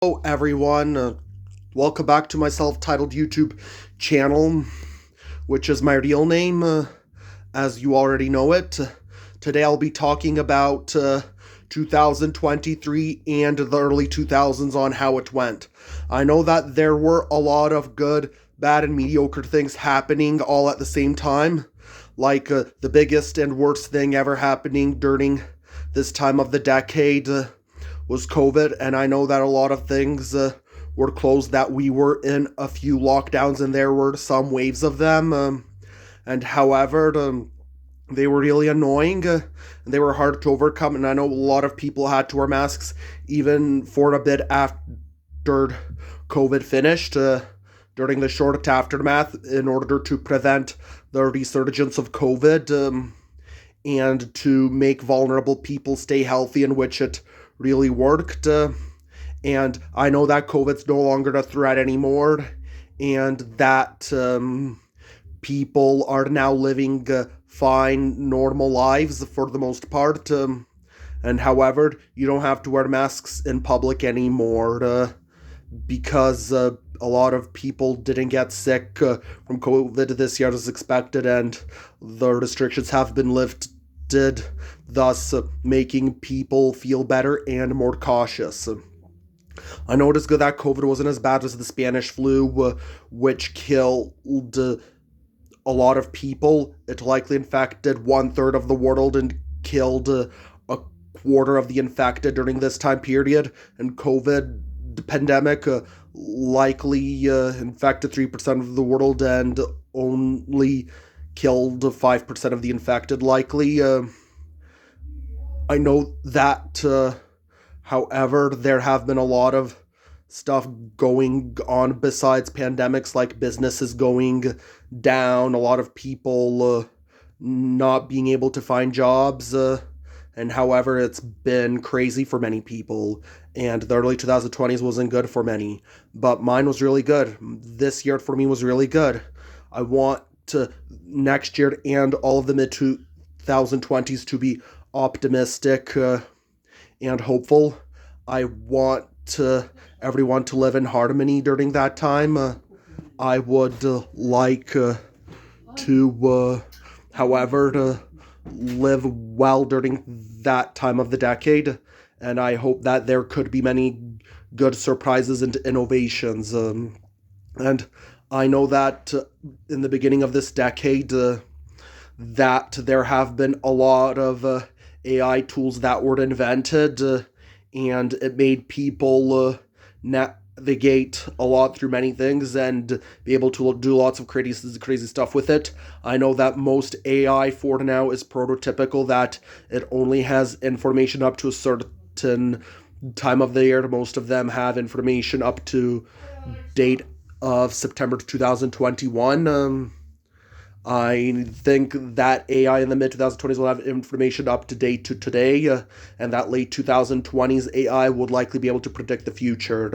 Hello, everyone. Welcome back to my self-titled YouTube channel, which is my real name, as you already know it. Today I'll be talking about 2023 and the early 2000s on how it went. I know that there were a lot of good, bad, and mediocre things happening all at the same time, like the biggest and worst thing ever happening during this time of the decade. Was COVID, and I know that a lot of things were closed, that we were in a few lockdowns, and there were some waves of them. And however, they were really annoying, and they were hard to overcome, and I know a lot of people had to wear masks even for a bit after COVID finished, during the short aftermath, in order to prevent the resurgence of COVID, and to make vulnerable people stay healthy, in which it really worked. And I know that COVID's no longer a threat anymore, and that people are now living fine, normal lives for the most part. And however, you don't have to wear masks in public anymore, because a lot of people didn't get sick from COVID this year as expected, and the restrictions have been lifted, thus making people feel better and more cautious. I know it is good that COVID wasn't as bad as the Spanish flu, which killed a lot of people. It likely infected 1/3 of the world and killed a quarter of the infected during this time period. And COVID pandemic likely infected 3% of the world and only killed 5% of the infected, likely. I know that, however, there have been a lot of stuff going on besides pandemics, like businesses going down, a lot of people not being able to find jobs, and however, it's been crazy for many people, and the early 2020s wasn't good for many, but mine was really good. This year for me was really good. I want next year and all of the mid-2020s to be optimistic and hopeful. I want everyone to live in harmony during that time. I would like to, however, to live well during that time of the decade, and I hope that there could be many good surprises and innovations. And I know that in the beginning of this decade, that there have been a lot of AI tools that were invented, and it made people navigate a lot through many things and be able to do lots of crazy stuff with it. I know that most AI for now is prototypical, that it only has information up to a certain time of the year. Most of them have information up to date of September 2021. I think that AI in the mid-2020s will have information up to date to today, and that late 2020s AI would likely be able to predict the future.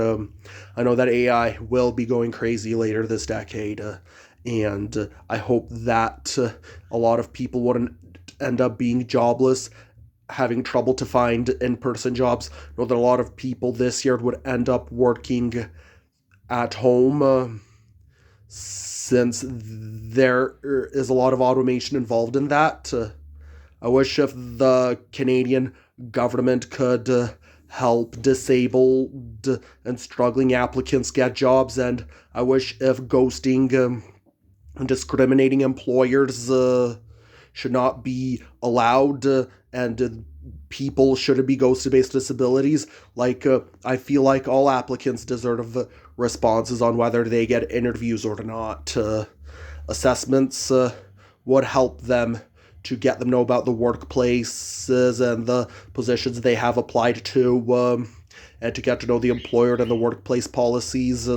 I know that AI will be going crazy later this decade, and I hope that a lot of people wouldn't end up being jobless, having trouble to find in-person jobs. I know that a lot of people this year would end up working at home, since there is a lot of automation involved in that. I wish if the Canadian government could help disabled and struggling applicants get jobs, and I wish if ghosting and discriminating employers should not be allowed, and people shouldn't be ghosted based on disabilities. Like, I feel like all applicants deserve responses on whether they get interviews or not. Assessments would help them to get them know about the workplaces and the positions they have applied to, and to get to know the employer and the workplace policies.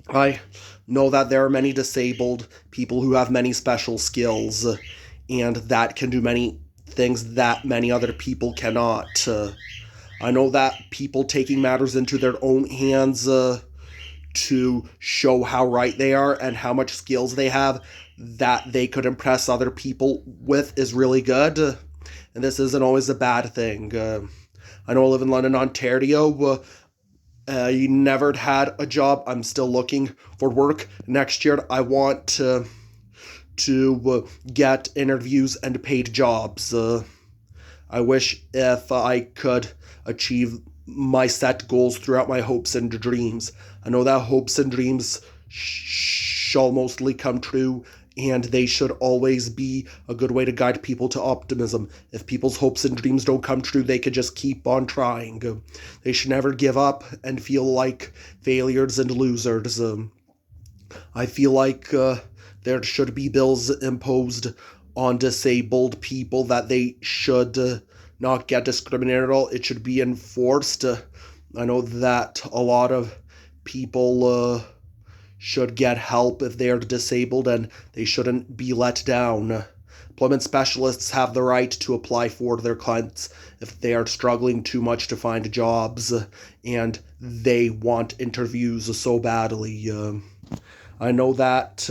I know that there are many disabled people who have many special skills, and that can do many things that many other people cannot. I know that people taking matters into their own hands to show how right they are and how much skills they have that they could impress other people with is really good. And this isn't always a bad thing. I know I live in London, Ontario. I never had a job. I'm still looking for work. Next year, I want to get interviews and paid jobs. I wish if I could achieve my set goals throughout my hopes and dreams. I know that hopes and dreams shall mostly come true, and they should always be a good way to guide people to optimism. If people's hopes and dreams don't come true, they could just keep on trying. They should never give up and feel like failures and losers. I feel like there should be bills imposed on disabled people that they should not get discriminated at all. It should be enforced. I know that a lot of people should get help if they are disabled, and they shouldn't be let down. Employment specialists have the right to apply for their clients if they are struggling too much to find jobs and they want interviews so badly. I know that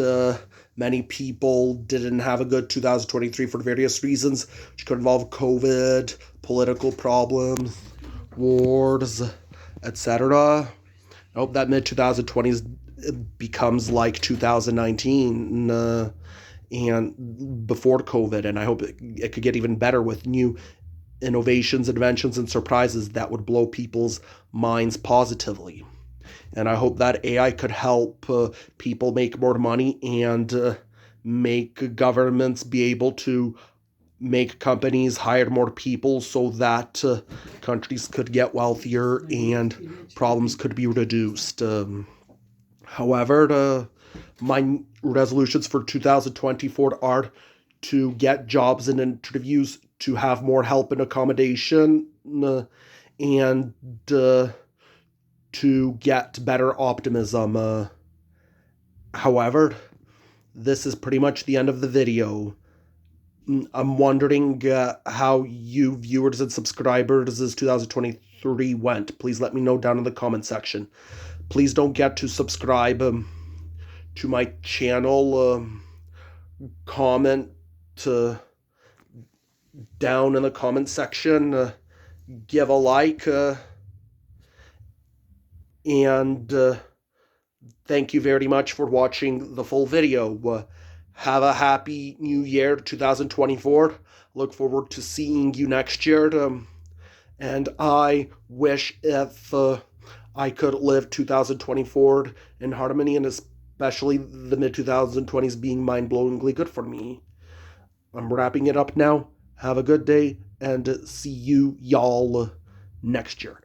many people didn't have a good 2023 for various reasons, which could involve COVID, political problems, wars, etc. I hope that mid-2020s becomes like 2019 and before COVID, and I hope it could get even better with new innovations, inventions, and surprises that would blow people's minds positively. And I hope that AI could help people make more money and make governments be able to make companies hire more people so that countries could get wealthier and problems could be reduced. However, my resolutions for 2024 are to get jobs and interviews, to have more help and accommodation, and to get better optimism. However, this is pretty much the end of the video. I'm wondering how you viewers and subscribers' 2023 went. Please let me know down in the comment section. Please don't forget to subscribe to my channel. Comment down in the comment section. Give a like. And thank you very much for watching the full video. Have a happy new year, 2024. Look forward to seeing you next year. And I wish if I could live 2024 in harmony, and especially the mid-2020s being mind-blowingly good for me. I'm wrapping it up now. Have a good day, and see you y'all next year.